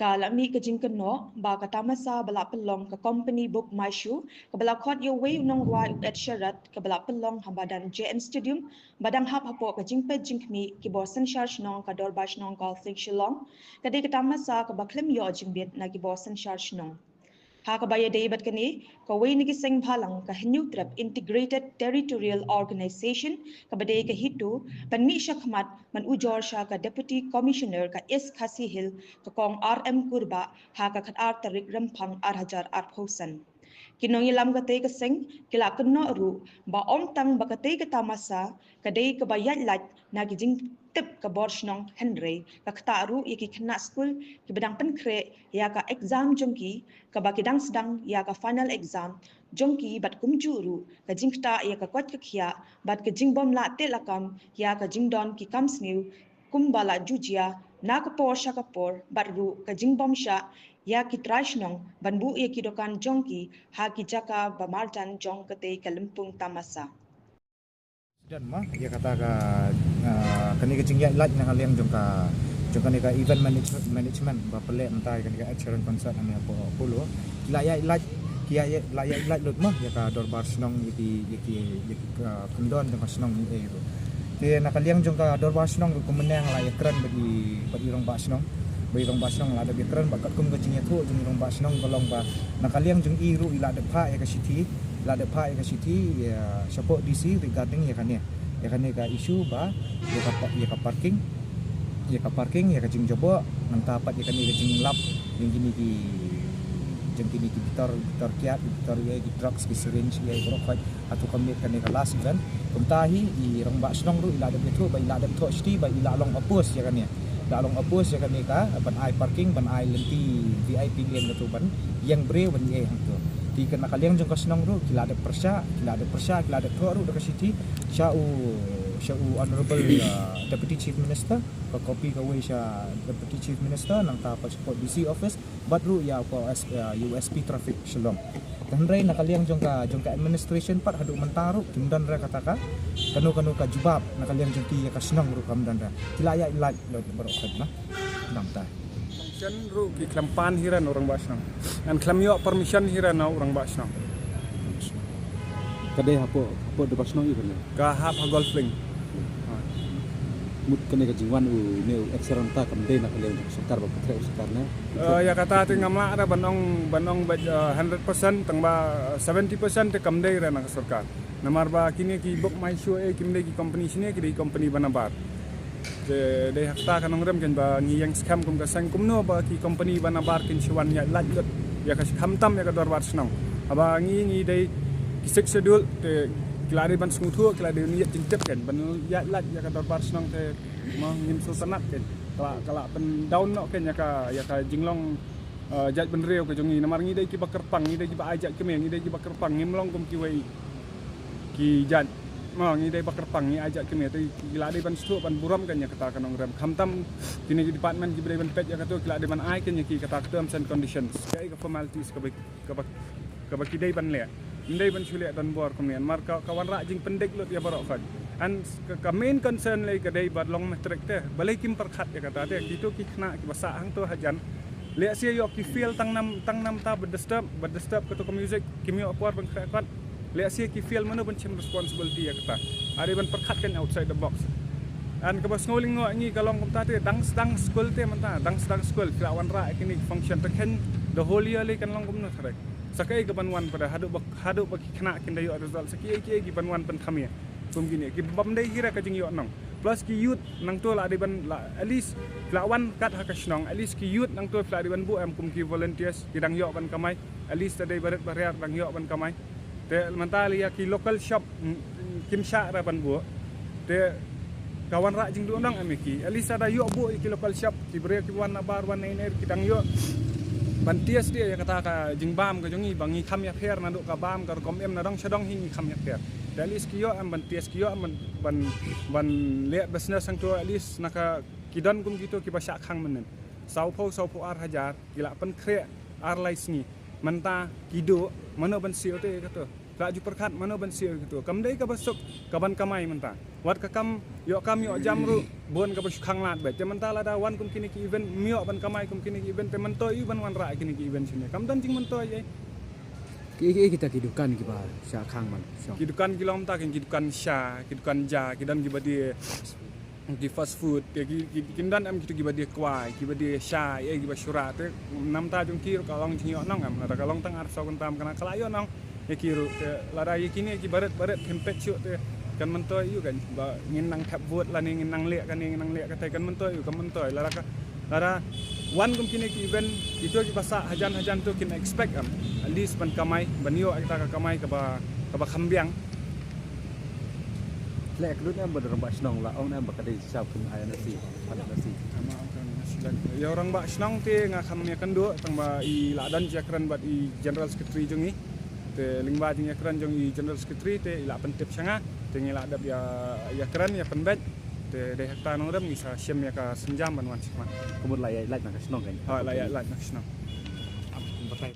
Kalami ka jingkano ba katamasa bala pelong ka company book maishu kabala khot yo way unong rwa at sharat kabala pelong hambadan JN Stadium badang hap hapo ka jingpe jingkmi ki bosan charge nong ka dorbash nong kal sing shillong kade katamasa ka baklem yo jingbet na ki bosan charge nong ha ka baya day bat kani ka way ni ki sing phalang ka hinyu trap integrated territorial organization ka bade ka hitu pan mi shakmat man ujor sha ka deputy commissioner ka S Khasi Hill ka kong RM kurba ha ka khat ar tarik ramphang ar hajar ar phosan kinong ilam ka te ka sing kila kunno ru ba om tang ba ka te ka tamasa ka day ka bayat lat na ki jing tip ka borshnong henry ka kta ru yaki khna school ki badang pen kre ya ka exam jongki ka ba kidang sedang ya ka final exam jongki bat kumju ru ka jingta ya ka kwat ka khia bat ka jingbom la te lakam ya ka jingdon ki comes new kumbala jujia na ka por sha ka por bat ru ka jingbom sha ya ki trashnong banbu ya ki dokan jongki ha ki jaka ba marjan jong ka te kalimpung tamasa dan mah dia kata kani ke cingyak lat nang aliang jong ka event management ba pelek mentai kani ka action concert ani apa polo layak lat lut mah ya ka dorbar snong yaki kendon dengan snong ni tu dia nak aliang jong ka dorbar snong ku menang layak keren bagi rong ba snong bagi rong ba snong la ada keren ba kat kum ke cingyak tu jong rong ba snong golong ba nak aliang jong iru ila de pha ya ka city la de pha ya city ya support DC regarding ya kan ka isu ba ya ka parking ya ka jing jobo nang tapat ya kan ka jing lap yang kini ki gitar kiat gitar ya di drugs ki syringe ya brokot atau kami kan ka last kan kumtahi I rong ba snong ru ila de betu ba ila de to sti ba ila long opus ya kan dalong opus ya kan ka ban ai parking ban ai lenti VIP lane tu ban yang bre ban ye hang tu di kena kalian jong kasnong ru kila ada persya kila ada to ru dekat city syau honorable deputy chief minister ka copy ka we sya deputy chief minister nang ta support DC office bat ru ya ko USP traffic shalom dan rai nak kalian jong ka administration part hadu mentaru kimdan ra kataka kanu ka jubab nak kalian jong ti ya kasnong ru kamdan ra kila ya ilat lo barokhat nah nam ta Jan ru ki klampan hiran orang Basnang. Dan klamyo permission hiran orang Basnang. Kadai hapo de Basnang ikan le. Ka hap ha golfing. Mut kene ka jingwan ne ekseranta kamdai nak le sukar ba patre sukar ne. Ya kata ti ngamla ada banong 100% tang ba 70% te kamdai ra nak sarkar. Namar ba kini ki book my show kimdai ki company sini ki company banabar. They hakta kanong rem kan ba ni yang scam kum ka sang kum no ba ki company banabar kin shwan ya lat ya ka khamtam ya ka dorbar snong aba ngi dei ki sek schedule te klari ban smutu klari ni jintep kan ban ya lat ya ka dorbar snong te ma ngim sultanat kan kala pen down no kan ya ka jinglong jat ben reu ka jongi namar ngi dei ki bakar pang ngi dei ki ba ajak ke ngi dei ki bakar pang ngimlong kum ki wei ki jat ngi dei bakar pang ni ajak kini tu gila dei ban stu ban buram kan ya kata kanong rem khamtam kini di department ki ban pet ya kata gila dei ban ai kan ya ki kata terms and conditions kai ka formalities ka ba ki dei ban le dei ban chule dan bor kemudian mar kawan ra jing pendek lut ya barok kan an ka main concern le ka dei bat long metrek te balai kim perkhat ya kata te kitu ki khna ki basa hang tu hajan le sia yo ki feel tang nam ta berdisturb ka to music kimyo apar ban khat le sia ki feel mano ban chem responsibility ya kata are ban perkhat kan outside the box an ka bas ngoling ngo ngi kalong kum ta te dang school te manta dang school kelawan ra kini function te ken the whole year le kan long kum no threk sakai ka banwan pada hadu baki kena kin dayo result sakai ki banwan pen khamia kum gini ki bam dai hira ka jing yo nong plus ki youth nang to la de ban at least kelawan kat ha ka snong at least ki youth nang to la de ban bu am kum ki volunteers ki dang yo ban kamai at least tadai barat bariak dang yo ban kamai te mentali ya ki local shop kim sha ra ban bu te kawan ra jing du nang amiki at least ada yo bu ki local shop ki bre ki wan bar wan ner ki dang yo bantias dia ya kata ka jing bam ka jongi bangi kham ya pher na do ka bam ka kom em na dong chadong hi kham ya pher at least ki yo am bantias ki yo am ban le business sang to at least naka kidon kum gitu ki basya khang menen sau pho ar hajar kila pen kre ar lais ni menta kido mano ban sio te kata laju perkat mano ban sio gitu kam dei ka basuk ka ban kamai menta wat ka kam yo jamru bon ka khang lat bet teman ta la da wan kum kini ki event mio ban kamai kum kini ki event teman to yu ban wan ra kini ki event sini kam dan jing man to ye kita kidukan ki ba sya khang man syong kidukan kilom ta ki kidukan sha kidukan ja kidan ki badi ki fast food ki kindan am kitu ki badi kwai ki badi sha ye ki ba syura te nam ta jung ki ka long jing yo nong am la ka long tang ar so kun tam kana kala yo nong ye ki ru la da ye kini ki baret tempet chu te kan mentoy yu kan ba ngin nang tap buat la ni ngin nang lek kan ngin nang lek ka kan mentoy yu kan mentoy lara wan kum kini ki event itu ki basa hajan tu kin expect am at least ban kamai ban yo kita ka kamai ka ba khambiang lek lut am ber ba snong la ong am ba ka dei sap kun ai nasi pada nasi ya orang ba snong te nga kham ya kan do tang ba I la dan jakran bat I general secretary jongi te lingba jing yakran jong I general secretary te ila pentip sanga te ngila adab ya kran ya penbet te de hektar nong rem ngisa syem ya ka senjam ban wan sikma kumur la nak snong kan la nak snong